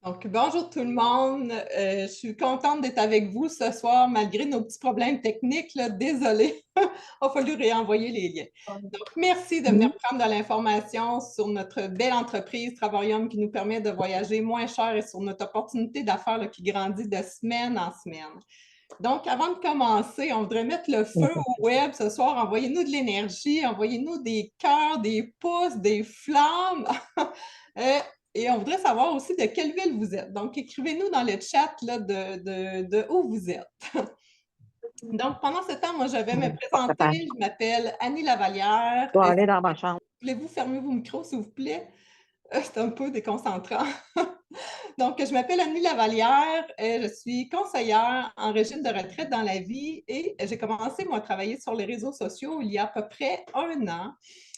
Donc, bonjour tout le monde. Je suis contente d'être avec vous ce soir, malgré nos petits problèmes techniques, là. Désolée, il a fallu réenvoyer les liens. Donc, merci de venir prendre de l'information sur notre belle entreprise Travarium qui nous permet de voyager moins cher et sur notre opportunité d'affaires là, qui grandit de semaine en semaine. Donc, avant de commencer, on voudrait mettre le feu au web ce soir. Envoyez-nous de l'énergie, envoyez-nous des cœurs, des pouces, des flammes. Euh, et on voudrait savoir aussi de quelle ville vous êtes. Donc, écrivez-nous dans le chat là, de où vous êtes. Donc, pendant ce temps, moi, je vais me présenter. Je m'appelle Annie Lavalière. Je dois aller dans ma chambre. Voulez-vous fermer vos micros, s'il vous plaît? C'est un peu déconcentrant. Donc, je m'appelle Annie Lavalière, je suis conseillère en régime de retraite dans la vie et j'ai commencé, moi, à travailler sur les réseaux sociaux il y a à peu près un an.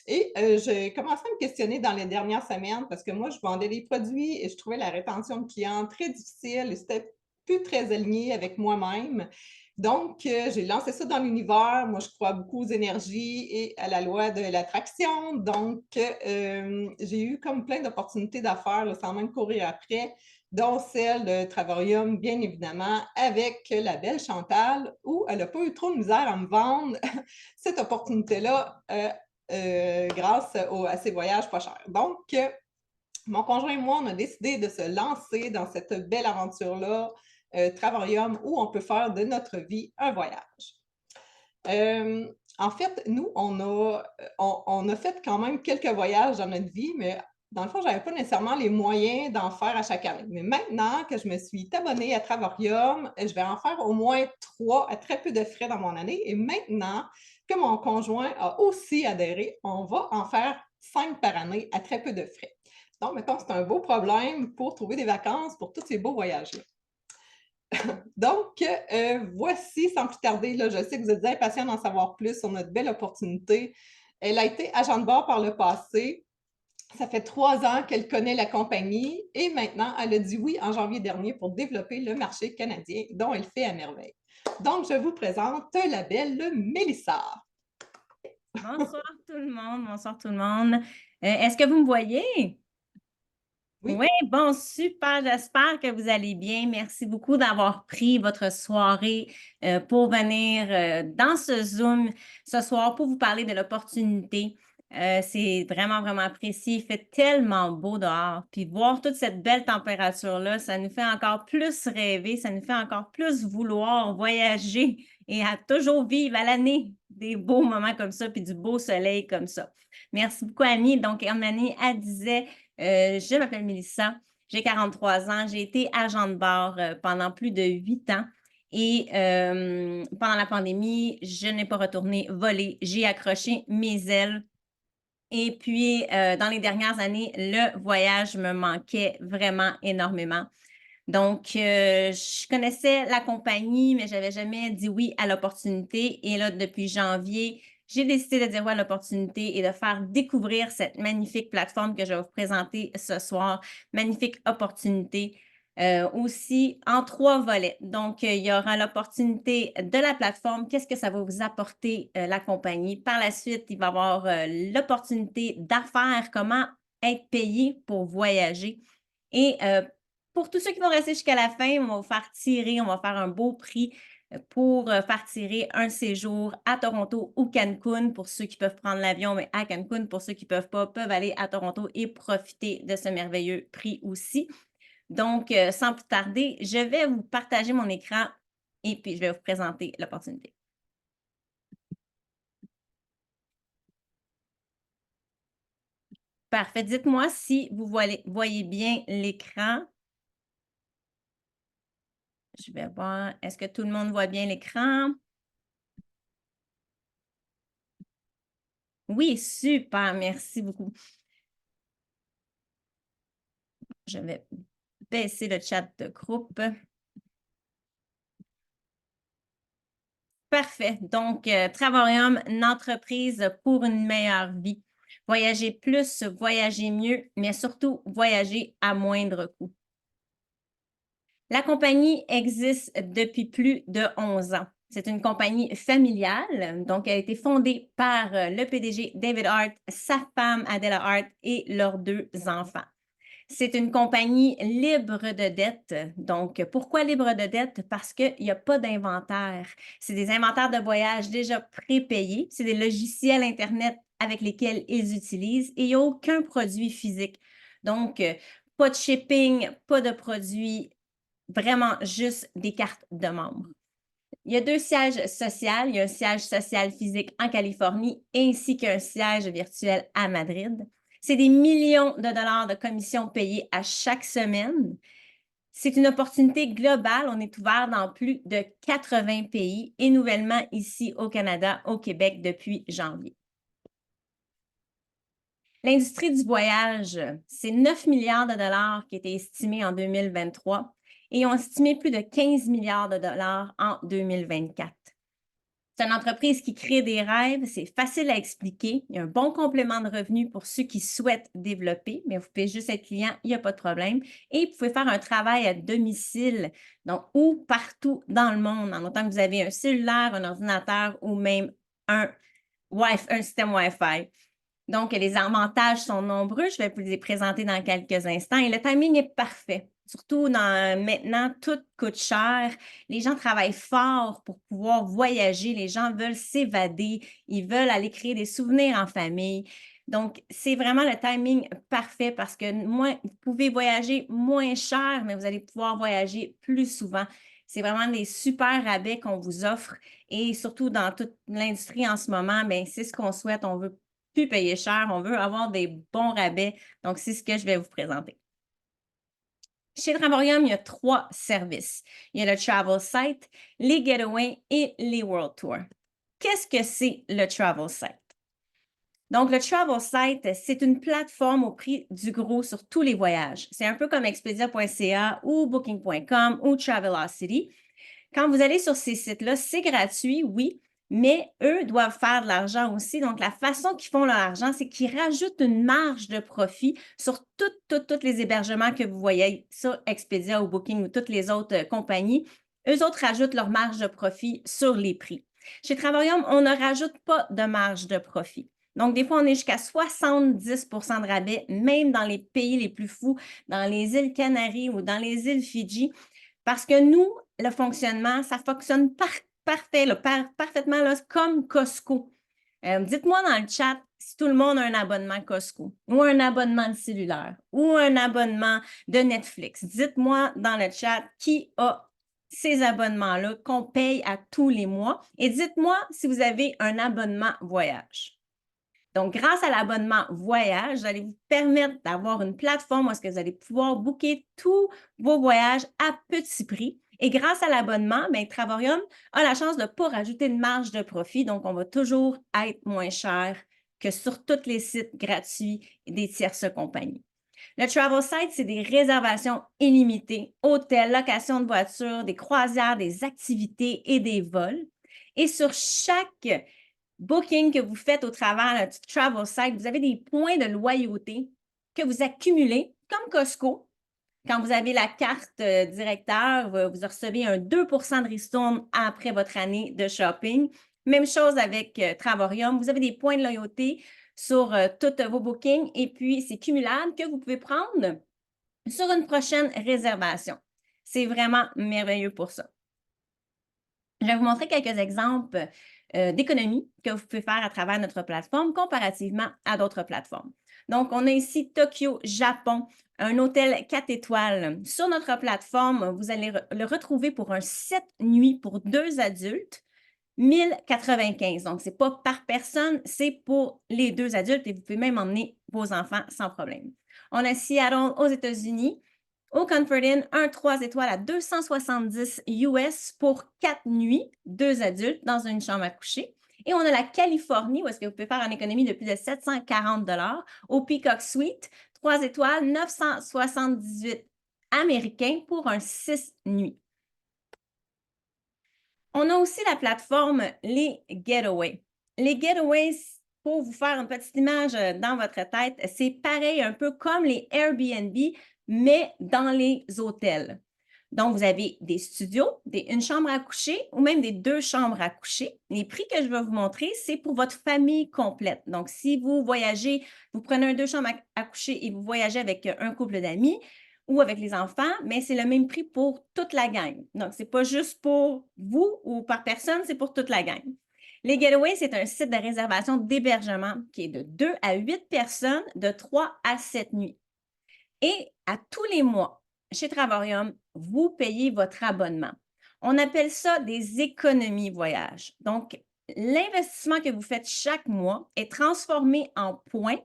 Et j'ai commencé à me questionner dans les dernières semaines parce que moi, je vendais des produits et je trouvais la rétention de clients très difficile et c'était plus très aligné avec moi-même. Donc, j'ai lancé ça dans l'univers. Moi, je crois beaucoup aux énergies et à la loi de l'attraction. Donc, j'ai eu comme plein d'opportunités d'affaires là, sans même courir après, dont celle de Travarium, bien évidemment, avec la belle Chantal, où elle n'a pas eu trop de misère à me vendre cette opportunité-là grâce à ces voyages pas chers. Donc, mon conjoint et moi, on a décidé de se lancer dans cette belle aventure-là, Travarium, où on peut faire de notre vie un voyage. En fait, nous, on a fait quand même quelques voyages dans notre vie, mais dans le fond, je n'avais pas nécessairement les moyens d'en faire à chaque année. Mais maintenant que je me suis abonnée à Travarium, je vais en faire au moins 3 à très peu de frais dans mon année. Et maintenant que mon conjoint a aussi adhéré, on va en faire 5 par année à très peu de frais. Donc, mettons, c'est un beau problème pour trouver des vacances pour tous ces beaux voyages-là. Donc, voici, sans plus tarder, là, je sais que vous êtes impatients d'en savoir plus sur notre belle opportunité. Elle a été agent de bord par le passé. Ça fait 3 ans qu'elle connaît la compagnie et maintenant, elle a dit oui en janvier dernier pour développer le marché canadien dont elle fait à merveille. Donc, je vous présente la belle Mélissa. Bonsoir tout le monde, bonsoir tout le monde. Est-ce que vous me voyez? Oui, Oui, bon, super, j'espère que vous allez bien. Merci beaucoup d'avoir pris votre soirée pour venir dans ce Zoom ce soir pour vous parler de l'opportunité. C'est vraiment, vraiment apprécié. Il fait tellement beau dehors. Puis voir toute cette belle température-là, ça nous fait encore plus rêver, ça nous fait encore plus vouloir voyager et à toujours vivre à l'année des beaux moments comme ça, puis du beau soleil comme ça. Merci beaucoup, Annie. Donc, comme Annie, elle disait, je m'appelle Mélissa, j'ai 43 ans, j'ai été agent de bord pendant plus de 8 ans et pendant la pandémie, je n'ai pas retourné voler, j'ai accroché mes ailes et puis dans les dernières années, le voyage me manquait vraiment énormément. Donc, je connaissais la compagnie, mais je n'avais jamais dit oui à l'opportunité. Et là, depuis janvier, j'ai décidé de dire oui à l'opportunité et de faire découvrir cette magnifique plateforme que je vais vous présenter ce soir. Magnifique opportunité. Aussi en 3 volets. Donc, il y aura l'opportunité de la plateforme. Qu'est-ce que ça va vous apporter, la compagnie? Par la suite, il va y avoir l'opportunité d'affaires, comment être payé pour voyager. Et pour tous ceux qui vont rester jusqu'à la fin, on va vous faire tirer, on va faire un beau prix pour faire tirer un séjour à Toronto ou Cancun pour ceux qui peuvent prendre l'avion, mais à Cancun pour ceux qui ne peuvent pas, peuvent aller à Toronto et profiter de ce merveilleux prix aussi. Donc, sans plus tarder, je vais vous partager mon écran et puis je vais vous présenter l'opportunité. Parfait. Dites-moi si vous voyez bien l'écran. Je vais voir. Est-ce que tout le monde voit bien l'écran? Oui, super. Merci beaucoup. Je vais baisser le chat de groupe. Parfait. Donc, Travarium, une entreprise pour une meilleure vie. Voyager plus, voyager mieux, mais surtout voyager à moindre coût. La compagnie existe depuis plus de 11 ans. C'est une compagnie familiale, donc elle a été fondée par le PDG David Hart, sa femme Adela Hart et leurs 2 enfants. C'est une compagnie libre de dette. Donc, pourquoi libre de dette? Parce qu'il n'y a pas d'inventaire. C'est des inventaires de voyage déjà prépayés. C'est des logiciels Internet avec lesquels ils utilisent et il n'y a aucun produit physique. Donc, pas de shipping, pas de produits, vraiment juste des cartes de membres. Il y a 2 sièges sociaux. Il y a un siège social physique en Californie ainsi qu'un siège virtuel à Madrid. C'est des millions de dollars de commissions payées à chaque semaine. C'est une opportunité globale. On est ouvert dans plus de 80 pays et nouvellement ici au Canada, au Québec, depuis janvier. L'industrie du voyage, c'est 9 milliards de dollars qui étaient estimés en 2023 et ont estimé plus de 15 milliards de dollars en 2024. C'est une entreprise qui crée des rêves, c'est facile à expliquer. Il y a un bon complément de revenus pour ceux qui souhaitent développer, mais vous pouvez juste être client, il n'y a pas de problème. Et vous pouvez faire un travail à domicile, donc ou partout dans le monde, en autant que vous avez un cellulaire, un ordinateur ou même un système Wi-Fi. Donc, les avantages sont nombreux. Je vais vous les présenter dans quelques instants. Et le timing est parfait. Surtout maintenant, tout coûte cher. Les gens travaillent fort pour pouvoir voyager. Les gens veulent s'évader. Ils veulent aller créer des souvenirs en famille. Donc, c'est vraiment le timing parfait parce que vous pouvez voyager moins cher, mais vous allez pouvoir voyager plus souvent. C'est vraiment des super rabais qu'on vous offre. Et surtout dans toute l'industrie en ce moment, bien, c'est ce qu'on souhaite. On veut plus payer cher, on veut avoir des bons rabais. Donc, c'est ce que je vais vous présenter. Chez Travorium, il y a 3 services. Il y a le Travel Site, les Getaways et les World Tours. Qu'est-ce que c'est le Travel Site? Donc, le Travel Site, c'est une plateforme au prix du gros sur tous les voyages. C'est un peu comme Expedia.ca ou Booking.com ou Travelocity. Quand vous allez sur ces sites-là, c'est gratuit, oui, mais eux doivent faire de l'argent aussi. Donc, la façon qu'ils font leur argent, c'est qu'ils rajoutent une marge de profit sur tous les hébergements que vous voyez sur Expedia ou Booking ou toutes les autres compagnies. Eux autres rajoutent leur marge de profit sur les prix. Chez Travorium, on ne rajoute pas de marge de profit. Donc, des fois, on est jusqu'à 70 de rabais, même dans les pays les plus fous, dans les îles Canaries ou dans les îles Fidji, parce que nous, le fonctionnement, ça fonctionne parfaitement là, comme Costco. Dites-moi dans le chat si tout le monde a un abonnement Costco ou un abonnement de cellulaire ou un abonnement de Netflix. Dites-moi dans le chat qui a ces abonnements-là qu'on paye à tous les mois et dites-moi si vous avez un abonnement voyage. Donc, grâce à l'abonnement voyage, vous allez vous permettre d'avoir une plateforme où est-ce que vous allez pouvoir booker tous vos voyages à petit prix. Et grâce à l'abonnement, Travorium a la chance de ne pas rajouter de marge de profit. Donc, on va toujours être moins cher que sur tous les sites gratuits des tierces compagnies. Le Travel Site, c'est des réservations illimitées, hôtels, location de voitures, des croisières, des activités et des vols. Et sur chaque booking que vous faites au travers du Travel Site, vous avez des points de loyauté que vous accumulez, comme Costco. Quand vous avez la carte directeur, vous recevez un 2 de ristourne après votre année de shopping. Même chose avec Travorium. Vous avez des points de loyauté sur tous vos bookings et puis c'est cumulable que vous pouvez prendre sur une prochaine réservation. C'est vraiment merveilleux pour ça. Je vais vous montrer quelques exemples d'économies que vous pouvez faire à travers notre plateforme comparativement à d'autres plateformes. Donc, on a ici Tokyo, Japon, un hôtel 4 étoiles. Sur notre plateforme, vous allez le retrouver pour un 7 nuits pour 2 adultes, 1095. Donc, ce n'est pas par personne, c'est pour les 2 adultes et vous pouvez même emmener vos enfants sans problème. On a Seattle aux États-Unis. Au Comfort Inn, un 3 étoiles à 270 US pour 4 nuits, 2 adultes dans une chambre à coucher. Et on a la Californie, où est-ce que vous pouvez faire une économie de plus de 740 au Peacock Suite, 3 étoiles, 978 américains pour un 6 nuits. On a aussi la plateforme Les Getaways. Les Getaways, pour vous faire une petite image dans votre tête, c'est pareil un peu comme les Airbnb, mais dans les hôtels. Donc, vous avez des studios, une chambre à coucher ou même des 2 chambres à coucher. Les prix que je vais vous montrer, c'est pour votre famille complète. Donc, si vous voyagez, vous prenez un 2 chambres à coucher et vous voyagez avec un couple d'amis ou avec les enfants, mais c'est le même prix pour toute la gang. Donc, ce n'est pas juste pour vous ou par personne, c'est pour toute la gang. Les Getaways, c'est un site de réservation d'hébergement qui est de 2 à 8 personnes de 3 à 7 nuits. Et à tous les mois, chez Travorium, vous payez votre abonnement. On appelle ça des économies voyage. Donc, l'investissement que vous faites chaque mois est transformé en points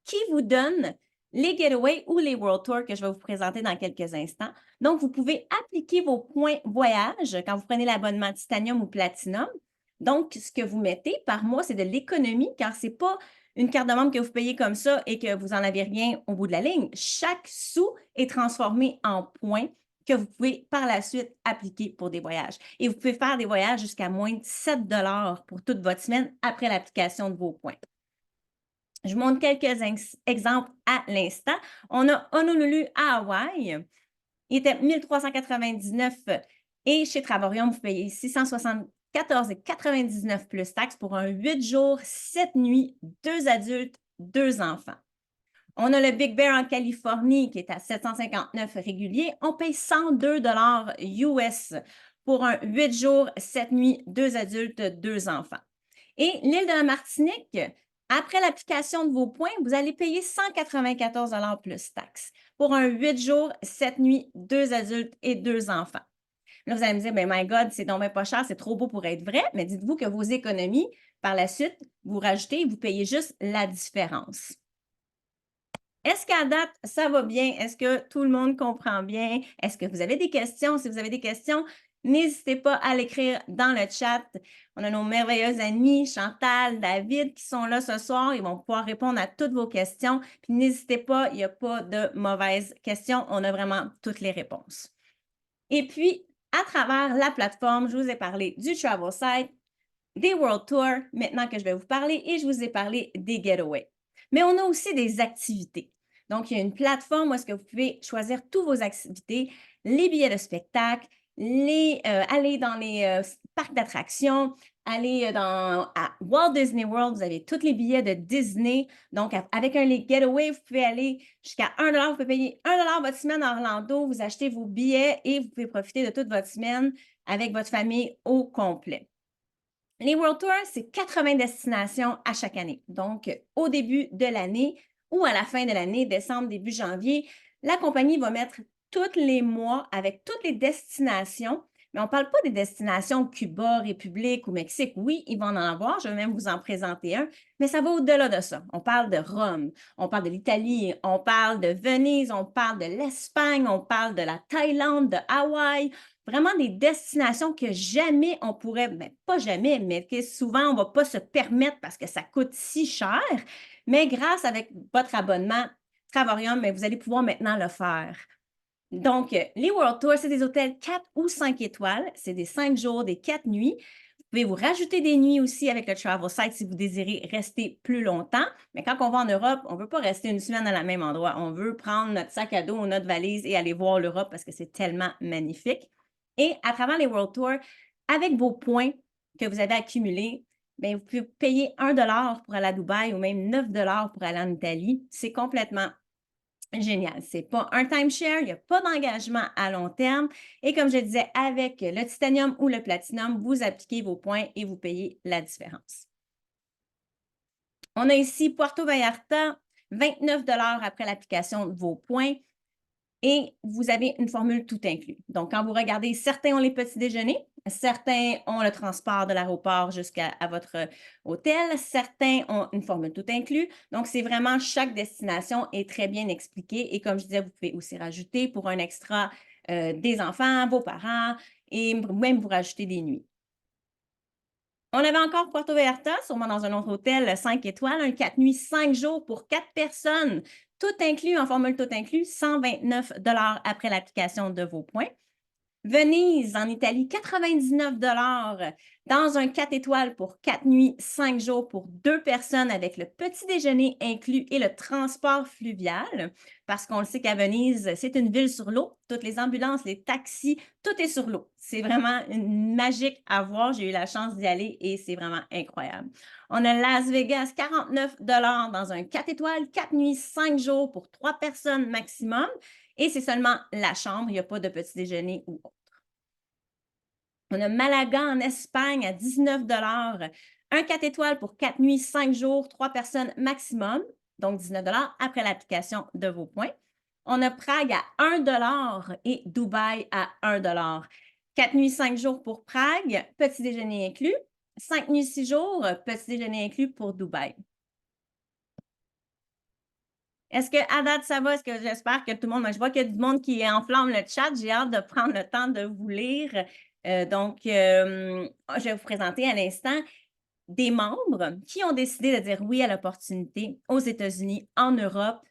qui vous donnent les Getaways ou les World Tours que je vais vous présenter dans quelques instants. Donc, vous pouvez appliquer vos points voyage quand vous prenez l'abonnement Titanium ou Platinum. Donc, ce que vous mettez par mois, c'est de l'économie car ce n'est pas une carte de membre que vous payez comme ça et que vous n'en avez rien au bout de la ligne. Chaque sou est transformé en points que vous pouvez par la suite appliquer pour des voyages. Et vous pouvez faire des voyages jusqu'à moins de 7 $ pour toute votre semaine après l'application de vos points. Je vous montre quelques exemples à l'instant. On a Honolulu à Hawaï. Il était 1399 et chez Travorium, vous payez 674,99 plus taxes pour un 8 jours, 7 nuits, 2 adultes, 2 enfants. On a le Big Bear en Californie qui est à 759 régulier. On paye 102 $ US pour un 8 jours, 7 nuits, 2 adultes, 2 enfants. Et l'île de la Martinique, après l'application de vos points, vous allez payer 194 $ plus taxes pour un 8 jours, 7 nuits, 2 adultes et 2 enfants. Là, vous allez me dire, ben my God, c'est donc bien pas cher, c'est trop beau pour être vrai, mais dites-vous que vos économies, par la suite, vous rajoutez et vous payez juste la différence. Est-ce qu'à date, ça va bien? Est-ce que tout le monde comprend bien? Est-ce que vous avez des questions? Si vous avez des questions, n'hésitez pas à l'écrire dans le chat. On a nos merveilleux amis, Chantal, David, qui sont là ce soir. Ils vont pouvoir répondre à toutes vos questions. Puis n'hésitez pas, il n'y a pas de mauvaises questions. On a vraiment toutes les réponses. Et puis, à travers la plateforme, je vous ai parlé du Travel Site, des World Tours, maintenant que je vais vous parler, et je vous ai parlé des Getaways. Mais on a aussi des activités. Donc, il y a une plateforme où est-ce que vous pouvez choisir toutes vos activités, les billets de spectacle, aller dans les parcs d'attractions, aller à Walt Disney World, vous avez tous les billets de Disney. Donc, avec un Getaway, vous pouvez aller jusqu'à 1 $, vous pouvez payer 1 $ votre semaine à Orlando, vous achetez vos billets et vous pouvez profiter de toute votre semaine avec votre famille au complet. Les World Tours, c'est 80 destinations à chaque année. Donc, au début de l'année ou à la fin de l'année, décembre, début janvier, la compagnie va mettre tous les mois avec toutes les destinations, mais on ne parle pas des destinations Cuba, République ou Mexique. Oui, ils vont en avoir, je vais même vous en présenter un, mais ça va au-delà de ça. On parle de Rome, on parle de l'Italie, on parle de Venise, on parle de l'Espagne, on parle de la Thaïlande, de Hawaï. Vraiment des destinations que jamais on pourrait, bien, pas jamais, mais que souvent on ne va pas se permettre parce que ça coûte si cher. Mais grâce avec votre abonnement Travorium, bien, vous allez pouvoir maintenant le faire. Donc, les World Tours, c'est des hôtels 4 ou 5 étoiles. C'est des 5 jours, des 4 nuits. Vous pouvez vous rajouter des nuits aussi avec le Travel Site si vous désirez rester plus longtemps. Mais quand on va en Europe, on ne veut pas rester une semaine à la même endroit. On veut prendre notre sac à dos ou notre valise et aller voir l'Europe parce que c'est tellement magnifique. Et à travers les World Tours, avec vos points que vous avez accumulés, bien, vous pouvez payer 1 $ pour aller à Dubaï ou même 9 $ pour aller en Italie. C'est complètement génial. Ce n'est pas un timeshare, il n'y a pas d'engagement à long terme. Et comme je disais, avec le Titanium ou le Platinum, vous appliquez vos points et vous payez la différence. On a ici Puerto Vallarta, 29 $ après l'application de vos points. Et vous avez une formule tout inclus. Donc, quand vous regardez, certains ont les petits déjeuners, certains ont le transport de l'aéroport jusqu'à votre hôtel, certains ont une formule tout inclus. Donc, c'est vraiment chaque destination est très bien expliquée. Et comme je disais, vous pouvez aussi rajouter pour un extra des enfants, vos parents et même vous rajouter des nuits. On avait encore Puerto Vallarta, sûrement dans un autre hôtel 5 étoiles, un 4 nuits, 5 jours pour 4 personnes, tout inclus en formule tout inclus, 129 $ après l'application de vos points. Venise, en Italie, 99 dans un 4 étoiles pour 4 nuits, 5 jours pour 2 personnes avec le petit déjeuner inclus et le transport fluvial. Parce qu'on le sait qu'à Venise, c'est une ville sur l'eau. Toutes les ambulances, les taxis, tout est sur l'eau. C'est vraiment magique à voir. J'ai eu la chance d'y aller et c'est vraiment incroyable. On a Las Vegas, 49 dans un 4 étoiles, 4 nuits, 5 jours pour 3 personnes maximum. Et c'est seulement la chambre, il n'y a pas de petit déjeuner ou autre. On a Malaga en Espagne à 19 un 4 étoiles pour 4 nuits, 5 jours, 3 personnes maximum, donc 19 après l'application de vos points. On a Prague à 1 et Dubaï à 1 4 nuits, 5 jours pour Prague, petit déjeuner inclus. 5 nuits, 6 jours, petit déjeuner inclus pour Dubaï. Est-ce qu'à date, ça va? Est-ce que j'espère que tout le monde... Je vois qu'il y a du monde qui enflamme le chat. J'ai hâte de prendre le temps de vous lire. Je vais vous présenter à l'instant des membres qui ont décidé de dire oui à l'opportunité aux États-Unis, en Europe.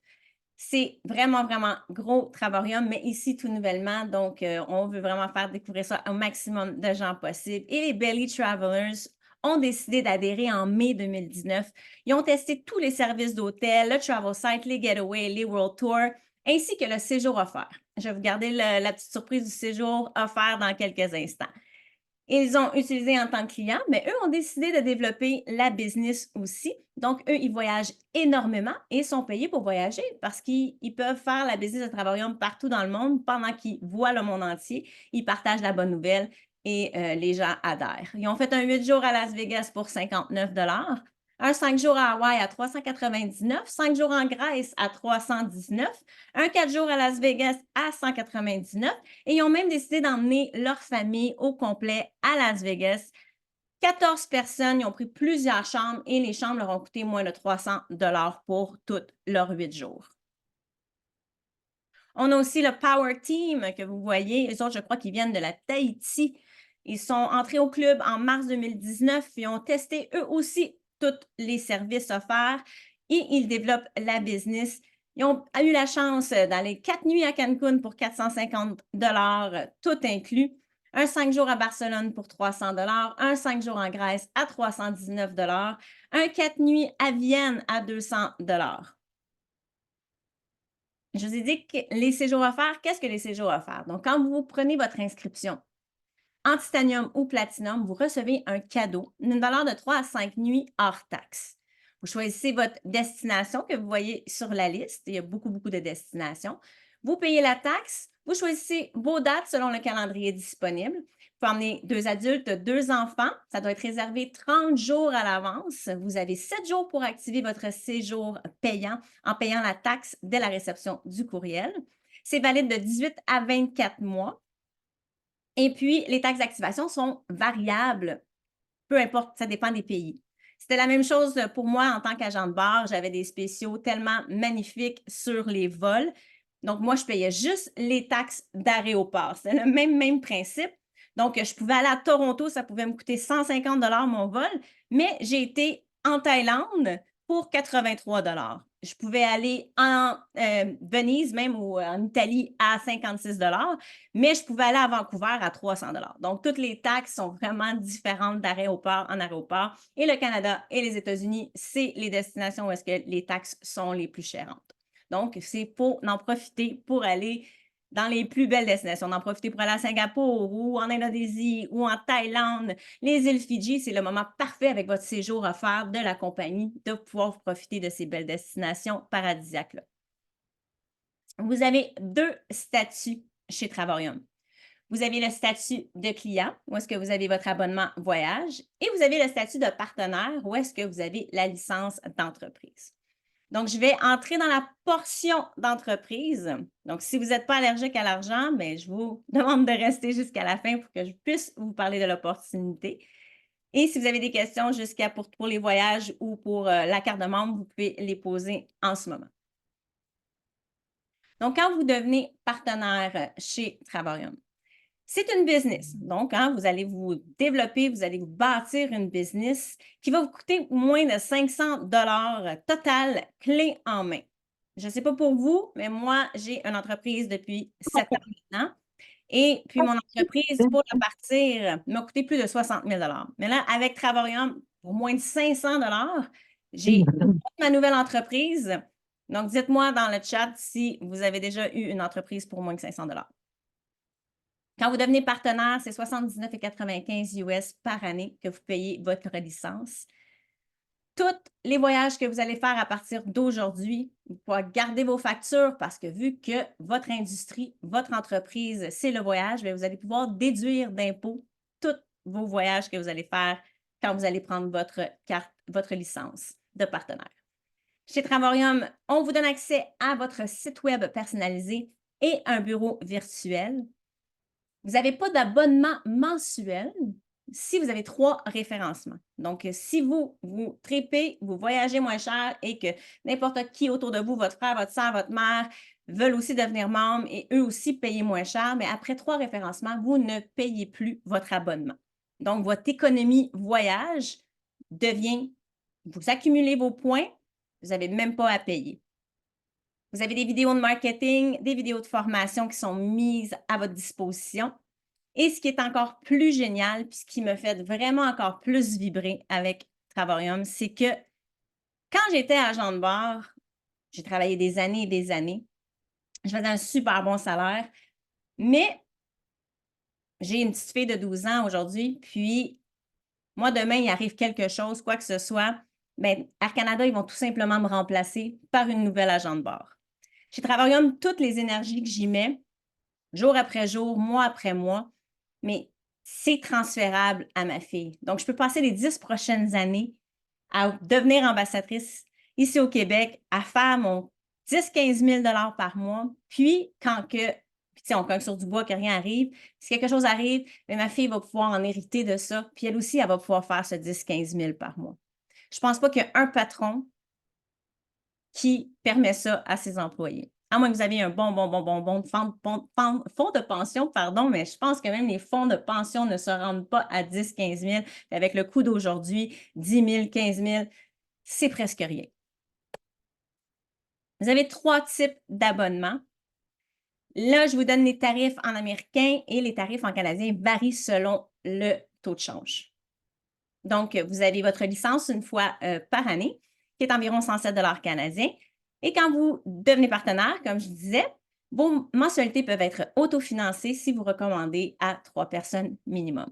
C'est vraiment, vraiment gros Travarium, mais ici tout nouvellement. Donc, on veut vraiment faire découvrir ça au maximum de gens possible. Et les Belly Travelers ont décidé d'adhérer en mai 2019. Ils ont testé tous les services d'hôtel, le Travel Site, les Getaways, les World Tours, ainsi que le séjour offert. Je vais vous garder la petite surprise du séjour offert dans quelques instants. Ils ont utilisé en tant que client, mais eux ont décidé de développer la business aussi. Donc, eux, ils voyagent énormément et sont payés pour voyager parce qu'ils peuvent faire la business de Travarium partout dans le monde pendant qu'ils voient le monde entier. Ils partagent la bonne nouvelle et les gens adhèrent. Ils ont fait un 8 jours à Las Vegas pour 59 un 5 jours à Hawaï à 399, 5 jours en Grèce à 319, un 4 jours à Las Vegas à 199 et ils ont même décidé d'emmener leur famille au complet à Las Vegas. 14 personnes, ils ont pris plusieurs chambres et les chambres leur ont coûté moins de 300 pour toutes leurs 8 jours. On a aussi le Power Team que vous voyez. Les autres, je crois qu'ils viennent de la Tahiti. Ils sont entrés au club en mars 2019 et ont testé eux aussi tous les services offerts et ils développent la business. Ils ont eu la chance d'aller 4 nuits à Cancun pour 450 tout inclus. Un 5 jours à Barcelone pour 300 un 5 jours en Grèce à 319 un 4 nuits à Vienne à 200 Je vous ai dit que les séjours offerts, qu'est-ce que les séjours offerts? Donc, quand vous prenez votre inscription en titanium ou platinum, vous recevez un cadeau d'une valeur de 3 à 5 nuits hors taxe. Vous choisissez votre destination que vous voyez sur la liste. Il y a beaucoup, beaucoup de destinations. Vous payez la taxe. Vous choisissez vos dates selon le calendrier disponible. Vous pouvez emmener 2 adultes, 2 enfants. Ça doit être réservé 30 jours à l'avance. Vous avez 7 jours pour activer votre séjour payant en payant la taxe dès la réception du courriel. C'est valide de 18 à 24 mois. Et puis, les taxes d'activation sont variables, peu importe, ça dépend des pays. C'était la même chose pour moi en tant qu'agent de bar. J'avais des spéciaux tellement magnifiques sur les vols. Donc, moi, je payais juste les taxes d'aéroport. C'est le même principe. Donc, je pouvais aller à Toronto, ça pouvait me coûter 150 mon vol, mais j'ai été en Thaïlande pour 83 Je pouvais aller en Venise, même, ou en Italie à 56 mais je pouvais aller à Vancouver à 300 Donc, toutes les taxes sont vraiment différentes d'aéroport en aéroport. Et le Canada et les États-Unis, c'est les destinations où est-ce que les taxes sont les plus chérantes. Donc, c'est pour en profiter pour aller dans les plus belles destinations, d'en profiter pour aller à Singapour ou en Indonésie ou en Thaïlande. Les îles Fidji, c'est le moment parfait avec votre séjour offert de la compagnie de pouvoir profiter de ces belles destinations paradisiaques-là. Vous avez 2 statuts chez Travarium. Vous avez le statut de client, où est-ce que vous avez votre abonnement voyage, et vous avez le statut de partenaire, où est-ce que vous avez la licence d'entreprise. Donc, je vais entrer dans la portion d'entreprise. Donc, si vous n'êtes pas allergique à l'argent, bien, je vous demande de rester jusqu'à la fin pour que je puisse vous parler de l'opportunité. Et si vous avez des questions pour les voyages ou pour la carte de membre, vous pouvez les poser en ce moment. Donc, quand vous devenez partenaire chez Travarium, c'est une business. Donc, vous allez vous développer, vous allez vous bâtir une business qui va vous coûter moins de 500 total clé en main. Je ne sais pas pour vous, mais moi, j'ai une entreprise depuis 7 ans maintenant Et puis, mon entreprise, pour la partir, m'a coûté plus de 60 000 Mais là, avec Travarium, pour moins de 500 j'ai ma nouvelle entreprise. Donc, dites-moi dans le chat si vous avez déjà eu une entreprise pour moins de 500 Quand vous devenez partenaire, c'est 79,95 US par année que vous payez votre licence. Tous les voyages que vous allez faire à partir d'aujourd'hui, vous pourrez garder vos factures parce que vu que votre industrie, votre entreprise, c'est le voyage, bien, vous allez pouvoir déduire d'impôts tous vos voyages que vous allez faire quand vous allez prendre votre carte, votre licence de partenaire. Chez Travarium, on vous donne accès à votre site web personnalisé et un bureau virtuel. Vous n'avez pas d'abonnement mensuel si vous avez 3 référencements. Donc, si vous tripez, vous voyagez moins cher et que n'importe qui autour de vous, votre frère, votre soeur, votre mère, veulent aussi devenir membres et eux aussi payer moins cher, mais après 3 référencements, vous ne payez plus votre abonnement. Donc, votre économie voyage devient, vous accumulez vos points, vous n'avez même pas à payer. Vous avez des vidéos de marketing, des vidéos de formation qui sont mises à votre disposition. Et ce qui est encore plus génial, puis ce qui me fait vraiment encore plus vibrer avec Travarium, c'est que quand j'étais agent de bord, j'ai travaillé des années et des années. Je faisais un super bon salaire, mais j'ai une petite fille de 12 ans aujourd'hui, puis moi, demain, il arrive quelque chose, quoi que ce soit, bien, Air Canada, ils vont tout simplement me remplacer par une nouvelle agent de bord. Chez Travarium, toutes les énergies que j'y mets, jour après jour, mois après mois, mais c'est transférable à ma fille. Donc, je peux passer les 10 prochaines années à devenir ambassadrice ici au Québec, à faire mon 10-15 000 par mois. Puis, on cogne sur du bois, que rien arrive, si quelque chose arrive, bien, ma fille va pouvoir en hériter de ça. Puis, elle aussi, elle va pouvoir faire ce 10-15 000 par mois. Je ne pense pas qu'il y a un patron qui permet ça à ses employés. À moins que vous aviez un bon fonds de pension, pardon, mais je pense que même les fonds de pension ne se rendent pas à 10-15 000. Avec le coût d'aujourd'hui, 10 000, 15 000, c'est presque rien. Vous avez 3 types d'abonnements. Là, je vous donne les tarifs en américain et les tarifs en canadien varient selon le taux de change. Donc, vous avez votre licence une fois par année, qui est environ 107 canadiens. Et quand vous devenez partenaire, comme je disais, vos mensualités peuvent être autofinancées si vous recommandez à 3 personnes minimum.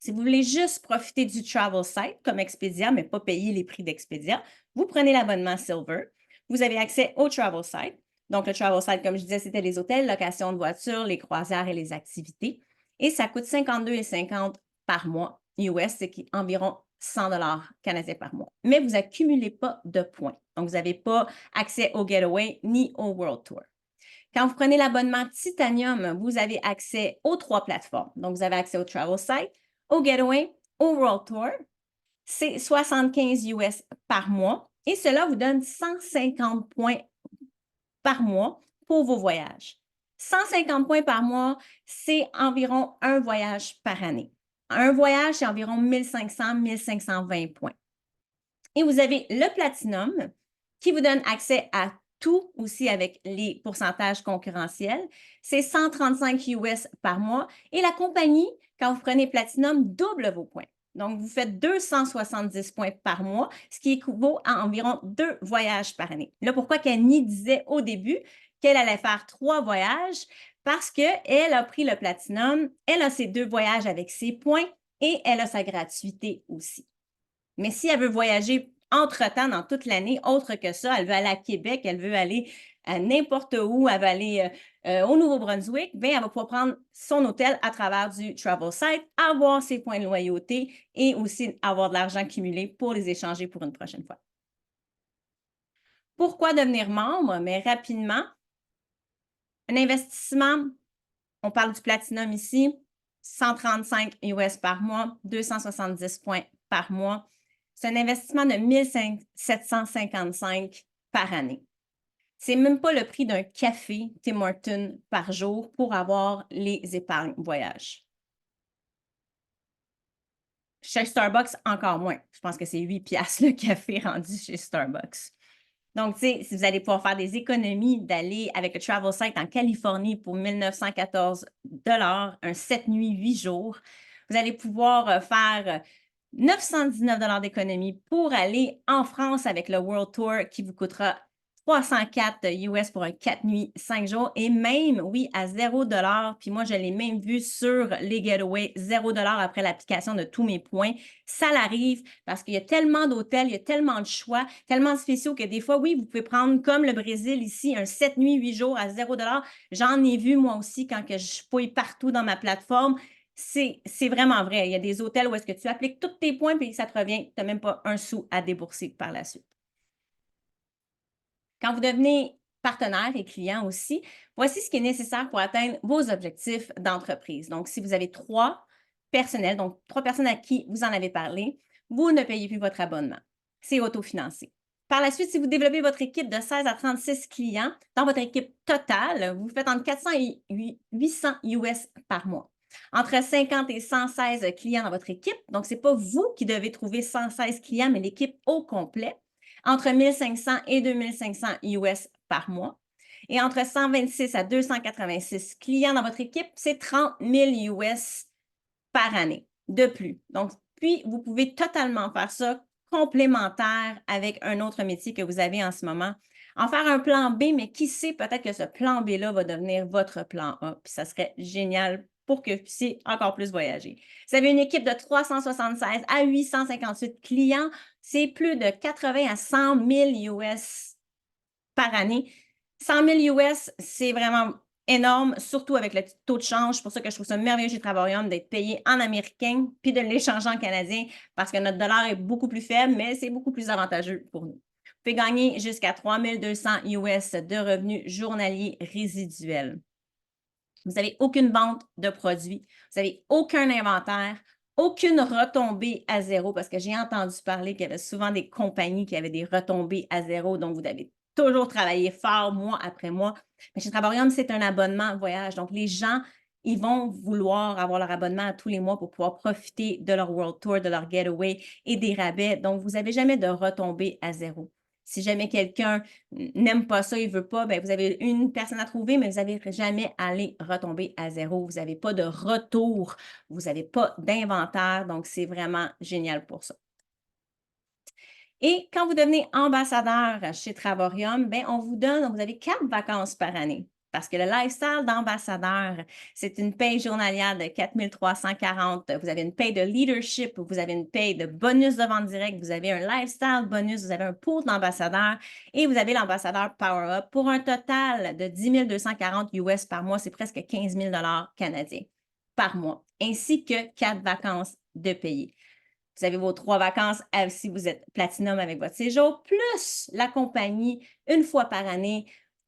Si vous voulez juste profiter du Travel Site comme Expedia, mais pas payer les prix d'Expedia, vous prenez l'abonnement Silver. Vous avez accès au Travel Site. Donc, le Travel Site, comme je disais, c'était les hôtels, location de voitures, les croisières et les activités. Et ça coûte 52,50 par mois US, ce qui est environ 100 canadiens par mois. Mais vous n'accumulez pas de points. Donc, vous n'avez pas accès au Getaway ni au World Tour. Quand vous prenez l'abonnement Titanium, vous avez accès aux 3 plateformes. Donc, vous avez accès au Travel Site, au Getaway, au World Tour. C'est 75 US par mois et cela vous donne 150 points par mois pour vos voyages. 150 points par mois, c'est environ un voyage par année. Un voyage, c'est environ 1500-1520 points. Et vous avez le Platinum qui vous donne accès à tout aussi avec les pourcentages concurrentiels. C'est 135 US par mois. Et la compagnie, quand vous prenez Platinum, double vos points. Donc, vous faites 270 points par mois, ce qui équivaut à environ 2 voyages par année. Là, pourquoi Kenny disait au début qu'elle allait faire 3 voyages? Parce qu'elle a pris le Platinum, elle a ses 2 voyages avec ses points et elle a sa gratuité aussi. Mais si elle veut voyager entre-temps dans toute l'année, autre que ça, elle veut aller à Québec, elle veut aller à n'importe où, elle veut aller au Nouveau-Brunswick, bien, elle va pouvoir prendre son hôtel à travers du Travel Site, avoir ses points de loyauté et aussi avoir de l'argent cumulé pour les échanger pour une prochaine fois. Pourquoi devenir membre? Mais rapidement, un investissement, on parle du Platinum ici, 135 US par mois, 270 points par mois. C'est un investissement de 1 755 par année. C'est même pas le prix d'un café Tim Hortons par jour pour avoir les épargnes voyage. Chez Starbucks, encore moins. Je pense que c'est 8 $ le café rendu chez Starbucks. Donc, tu sais, si vous allez pouvoir faire des économies d'aller avec le Travel Site en Californie pour 1914 un 7 nuits, 8 jours, vous allez pouvoir faire 919 d'économie pour aller en France avec le World Tour qui vous coûtera 304 US pour un 4 nuits, 5 jours et même, oui, à 0 $. Puis moi, je l'ai même vu sur les Getaways, 0 $ après l'application de tous mes points. Ça l'arrive parce qu'il y a tellement d'hôtels, il y a tellement de choix, tellement de spéciaux que des fois, oui, vous pouvez prendre comme le Brésil ici, un 7 nuits, 8 jours à 0 $. J'en ai vu moi aussi quand que je fouille partout dans ma plateforme. C'est vraiment vrai. Il y a des hôtels où est-ce que tu appliques tous tes points puis ça te revient, tu n'as même pas un sou à débourser par la suite. Quand vous devenez partenaire et client aussi, voici ce qui est nécessaire pour atteindre vos objectifs d'entreprise. Donc, si vous avez 3 personnels, donc 3 personnes à qui vous en avez parlé, vous ne payez plus votre abonnement. C'est autofinancé. Par la suite, si vous développez votre équipe de 16 à 36 clients, dans votre équipe totale, vous faites entre 400 et 800 US par mois. Entre 50 et 116 clients dans votre équipe, donc ce n'est pas vous qui devez trouver 116 clients, mais l'équipe au complet. Entre 1500 et 2500 US par mois. Et entre 126 à 286 clients dans votre équipe, c'est 30 000 US par année de plus. Donc, puis, vous pouvez totalement faire ça complémentaire avec un autre métier que vous avez en ce moment. En faire un plan B, mais qui sait, peut-être que ce plan B-là va devenir votre plan A. Puis ça serait génial pour que vous puissiez encore plus voyager. Vous avez une équipe de 376 à 858 clients. C'est plus de 80 à 100 000 US par année. 100 000 US, c'est vraiment énorme, surtout avec le taux de change. C'est pour ça que je trouve ça merveilleux chez Travarium d'être payé en américain puis de l'échanger en canadien parce que notre dollar est beaucoup plus faible, mais c'est beaucoup plus avantageux pour nous. Vous pouvez gagner jusqu'à 3 200 US de revenus journaliers résiduels. Vous n'avez aucune vente de produits, vous n'avez aucun inventaire, aucune retombée à zéro, parce que j'ai entendu parler qu'il y avait souvent des compagnies qui avaient des retombées à zéro, donc vous avez toujours travaillé fort mois après mois. Mais chez Travarium, c'est un abonnement voyage. Donc, les gens, ils vont vouloir avoir leur abonnement à tous les mois pour pouvoir profiter de leur World Tour, de leur Getaway et des rabais. Donc, vous n'avez jamais de retombée à zéro. Si jamais quelqu'un n'aime pas ça, il ne veut pas, bien, vous avez une personne à trouver, mais vous n'avez jamais allé retomber à zéro. Vous n'avez pas de retour, vous n'avez pas d'inventaire, donc c'est vraiment génial pour ça. Et quand vous devenez ambassadeur chez Travarium, bien, vous avez 4 vacances par année. Parce que le lifestyle d'ambassadeur, c'est une paye journalière de 4 340. Vous avez une paye de leadership, vous avez une paye de bonus de vente directe, vous avez un lifestyle bonus, vous avez un pool d'ambassadeurs et vous avez l'ambassadeur Power Up pour un total de 10 240 US par mois. C'est presque 15 000 canadiens par mois, ainsi que 4 vacances de payer. Vous avez vos 3 vacances si vous êtes Platinum avec votre séjour, plus la compagnie, une fois par année,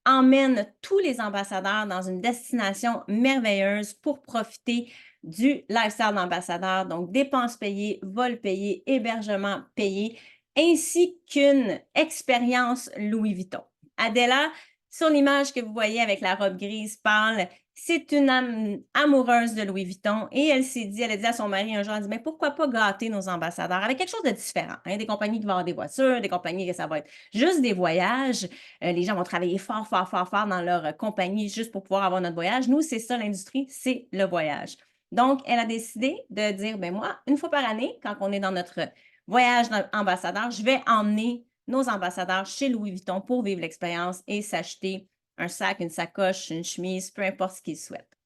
emmène tous les ambassadeurs dans une destination merveilleuse pour profiter du lifestyle d'ambassadeur, donc dépenses payées, vols payés, hébergement payé, ainsi qu'une expérience Louis Vuitton. Adela, sur l'image que vous voyez avec la robe grise pâle, c'est une amoureuse de Louis Vuitton et elle a dit à son mari un jour, elle dit, mais pourquoi pas gâter nos ambassadeurs avec quelque chose de différent? Hein? Des compagnies qui vont avoir des voitures, des compagnies que ça va être juste des voyages. Les gens vont travailler fort, fort, fort, fort dans leur compagnie juste pour pouvoir avoir notre voyage. Nous, c'est ça l'industrie, c'est le voyage. Donc, elle a décidé de dire, ben moi, une fois par année, quand on est dans notre voyage ambassadeur, je vais emmener nos ambassadeurs chez Louis Vuitton pour vivre l'expérience et s'acheter un sac, une sacoche, une chemise, peu importe ce qu'ils souhaitent.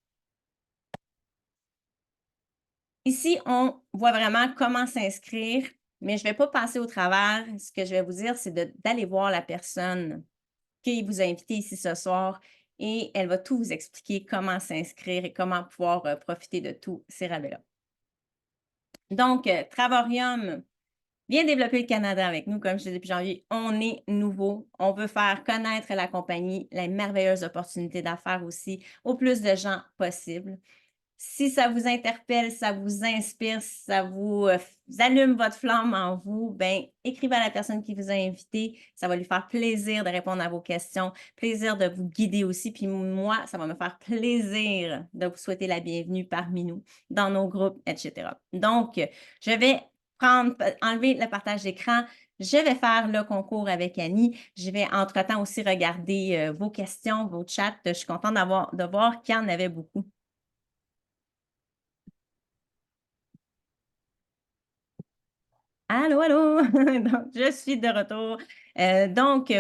Ici, on voit vraiment comment s'inscrire, mais je ne vais pas passer au travers. Ce que je vais vous dire, c'est d'aller voir la personne qui vous a invité ici ce soir et elle va tout vous expliquer comment s'inscrire et comment pouvoir profiter de tous ces rabais-là. Donc, Travarium vient développer le Canada avec nous. Comme je disais depuis janvier, on est nouveau. On veut faire connaître la compagnie, les merveilleuses opportunités d'affaires aussi, au plus de gens possible. Si ça vous interpelle, ça vous inspire, ça vous allume votre flamme en vous, bien, écrivez à la personne qui vous a invité. Ça va lui faire plaisir de répondre à vos questions, plaisir de vous guider aussi. Puis moi, ça va me faire plaisir de vous souhaiter la bienvenue parmi nous, dans nos groupes, etc. Donc, je vais enlever le partage d'écran. je vais faire le concours avec Annie. Je vais entre-temps aussi regarder vos questions, vos chats. Je suis contente de voir qu'il y en avait beaucoup. Allô, allô! Donc, je suis de retour.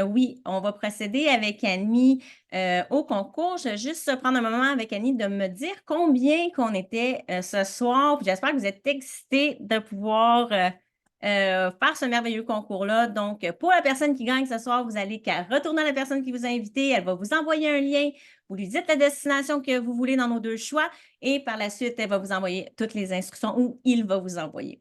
Oui, on va procéder avec Annie au concours. Je vais juste prendre un moment avec Annie de me dire combien qu'on était ce soir. Puis j'espère que vous êtes excités de pouvoir faire ce merveilleux concours-là. Donc, pour la personne qui gagne ce soir, vous allez qu'à retourner à la personne qui vous a invité. Elle va vous envoyer un lien. Vous lui dites la destination que vous voulez dans nos 2 choix. Et par la suite, elle va vous envoyer toutes les instructions ou il va vous envoyer.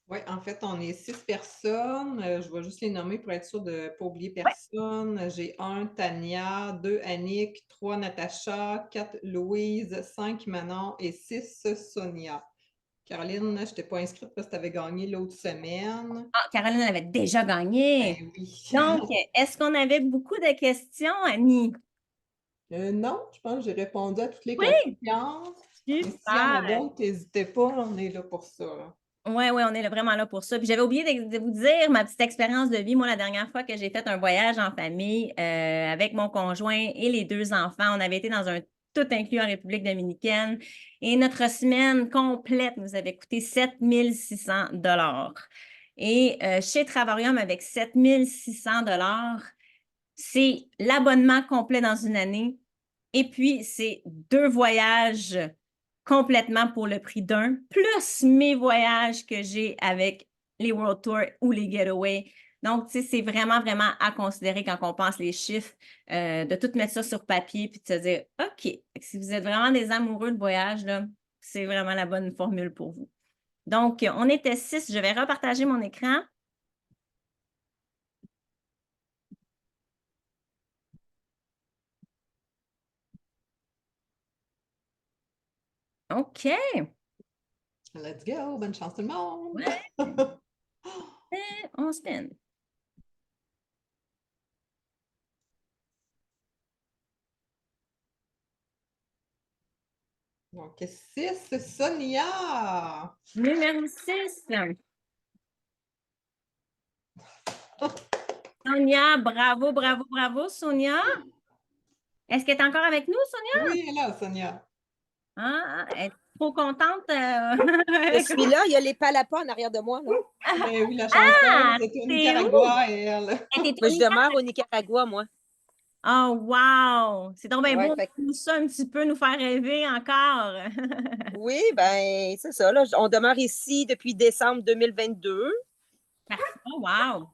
Oui, en fait, on est 6 personnes. Je vais juste les nommer pour être sûre de ne pas oublier Ouais. personne. J'ai 1 Tania, 2 Annick, 3 Natacha, 4 Louise, 5 Manon et 6 Sonia. Caroline, je ne t'ai pas inscrite parce que tu avais gagné l'autre semaine. Ah, Caroline avait déjà gagné. Ben oui. Donc, est-ce qu'on avait beaucoup de questions, Annie? Non, je pense que j'ai répondu à toutes les Oui, questions. Et s'il y en a super. d'autres, n'hésitez pas, on est là pour ça. Oui, oui, on est vraiment là pour ça. Puis j'avais oublié de vous dire ma petite expérience de vie. Moi, la dernière fois que j'ai fait un voyage en famille avec mon conjoint et les 2 enfants, on avait été dans un tout inclus en République dominicaine et notre semaine complète nous avait coûté 7 600 $. Et chez Travarium, avec 7 600 $, c'est l'abonnement complet dans une année et puis c'est 2 voyages complètement pour le prix d'un, plus mes voyages que j'ai avec les World Tours ou les Getaways. Donc, tu sais, c'est vraiment, vraiment à considérer quand on pense les chiffres, de tout mettre ça sur papier puis de se dire, OK, si vous êtes vraiment des amoureux de voyage, là, c'est vraiment la bonne formule pour vous. Donc, on était 6. Je vais repartager mon écran. OK. Let's go! Bonne chance tout le monde! Ouais. On spin. Donc, 6, Sonia! Numéro 6. Sonia, bravo, bravo, bravo, Sonia. Est-ce qu'elle est encore avec nous, Sonia? Oui, elle est là, Sonia. Ah, elle est trop contente. Je suis là, il y a les Palapas en arrière de moi. Là. Ben oui, la chanceuse était au c'est où? Nicaragua, elle. Elle était Moi, au je Nicaragua. demeure au Nicaragua, moi. Oh, wow! C'est donc bien Ouais, beau fait... tout ça un petit peu nous faire rêver encore. Oui, ben c'est ça. Là. On demeure ici depuis décembre 2022. Oh, wow!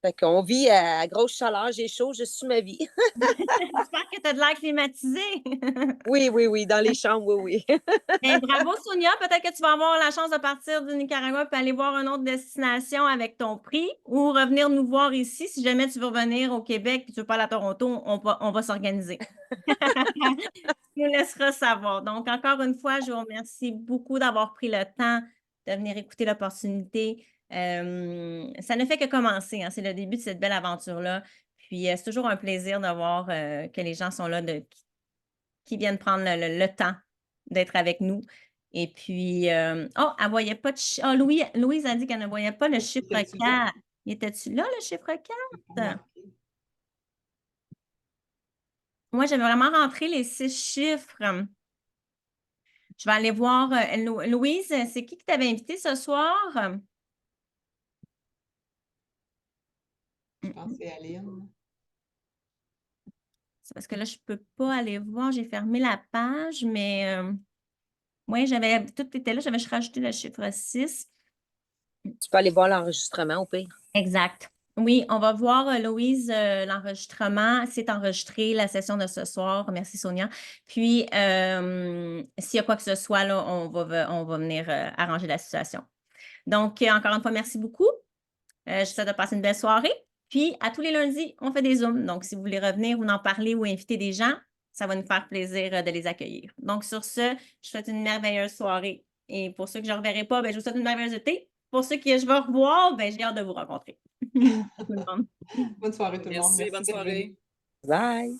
Fait qu'on vit à grosse chaleur, j'ai chaud, je suis ma vie. J'espère que tu as de l'air climatisé. Oui, oui, oui, dans les chambres, oui, oui. Ben, bravo, Sonia. Peut-être que tu vas avoir la chance de partir du Nicaragua et aller voir une autre destination avec ton prix ou revenir nous voir ici. Si jamais tu veux revenir au Québec et tu veux pas aller à Toronto, on va s'organiser. Tu nous laisseras savoir. Donc, encore une fois, je vous remercie beaucoup d'avoir pris le temps de venir écouter l'opportunité. Ça ne fait que commencer, hein. C'est le début de cette belle aventure-là. Puis, c'est toujours un plaisir de voir que les gens sont là, qui viennent prendre le temps d'être avec nous. Et puis, oh, elle ne voyait pas de chiffre. Oh, Louise a dit qu'elle ne voyait pas le chiffre Étais-tu là? 4. Était-tu là, le chiffre 4? Moi, j'avais vraiment rentré les 6 chiffres. Je vais aller voir. Louise, c'est qui t'avait invité ce soir? Je pense que c'est Aline. C'est parce que là, je ne peux pas aller voir. J'ai fermé la page, mais oui, tout était là. J'avais rajouté le chiffre 6. Tu peux aller voir l'enregistrement au pire. Exact. Oui, on va voir, Louise, l'enregistrement. C'est enregistré, la session de ce soir. Merci, Sonia. Puis, s'il y a quoi que ce soit, là, on va venir arranger la situation. Donc, encore une fois, merci beaucoup. Je vous souhaite de passer une belle soirée. Puis, à tous les lundis, on fait des Zooms. Donc, si vous voulez revenir ou en parler ou inviter des gens, ça va nous faire plaisir de les accueillir. Donc, sur ce, je vous souhaite une merveilleuse soirée. Et pour ceux que je ne reverrai pas, ben, je vous souhaite une merveilleuse été. Pour ceux que je vais revoir, ben, j'ai hâte de vous rencontrer. Bonne soirée tout le monde. Merci, bonne soirée. Bye!